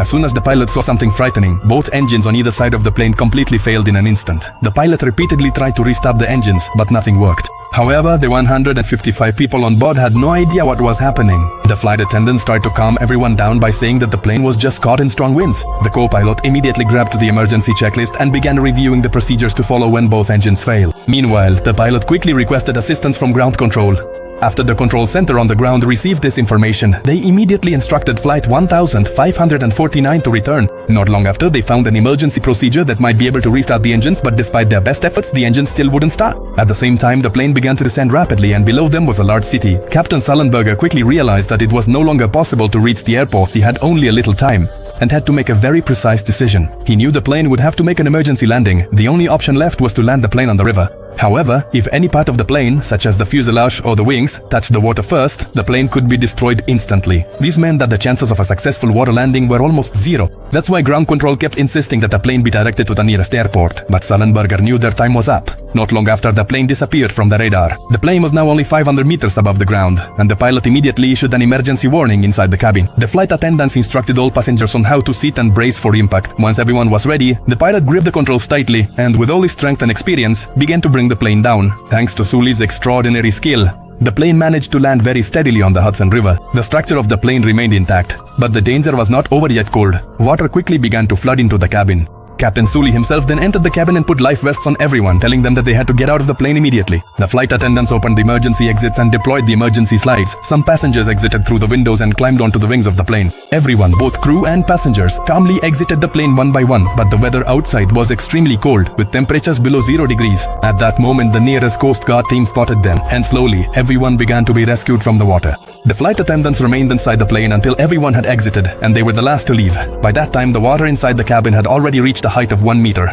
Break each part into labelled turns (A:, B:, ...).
A: As soon as the pilot saw something frightening, both engines on either side of the plane completely failed in an instant. The pilot repeatedly tried to restart the engines, but nothing worked. However, the 155 people on board had no idea what was happening. The flight attendants tried to calm everyone down by saying that the plane was just caught in strong winds. The co-pilot immediately grabbed the emergency checklist and began reviewing the procedures to follow when both engines fail. Meanwhile, the pilot quickly requested assistance from ground control. After the control center on the ground received this information, they immediately instructed Flight 1549 to return. Not long after, they found an emergency procedure that might be able to restart the engines, but despite their best efforts, the engine still wouldn't start. At the same time, the plane began to descend rapidly, and below them was a large city. Captain Sullenberger quickly realized that it was no longer possible to reach the airport. He had only a little time and had to make a very precise decision. He knew the plane would have to make an emergency landing. The only option left was to land the plane on the river. However, if any part of the plane, such as the fuselage or the wings, touched the water first, the plane could be destroyed instantly. This meant that the chances of a successful water landing were almost zero. That's why ground control kept insisting that the plane be directed to the nearest airport. But Sullenberger knew their time was up. Not long after, the plane disappeared from the radar. The plane was now only 500 meters above the ground, and the pilot immediately issued an emergency warning inside the cabin. The flight attendants instructed all passengers on how to sit and brace for impact. Once everyone was ready, the pilot gripped the controls tightly and, with all his strength and experience, began to bring the plane down. Thanks to Sully's extraordinary skill, the plane managed to land very steadily on the Hudson River. The structure of the plane remained intact, but the danger was not over yet. Cold water quickly began to flood into the cabin. Captain Sully himself then entered the cabin and put life vests on everyone, telling them that they had to get out of the plane immediately. The flight attendants opened the emergency exits and deployed the emergency slides. Some passengers exited through the windows and climbed onto the wings of the plane. Everyone, both crew and passengers, calmly exited the plane one by one, but the weather outside was extremely cold, with temperatures below 0 degrees. At that moment, the nearest Coast Guard team spotted them, and slowly, everyone began to be rescued from the water. The flight attendants remained inside the plane until everyone had exited, and they were the last to leave. By that time, the water inside the cabin had already reached a height of 1 meter.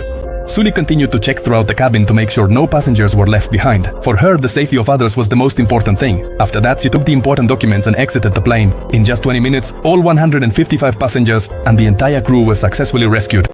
A: Sully continued to check throughout the cabin to make sure no passengers were left behind. For her, the safety of others was the most important thing. After that, she took the important documents and exited the plane. In just 20 minutes, all 155 passengers and the entire crew were successfully rescued.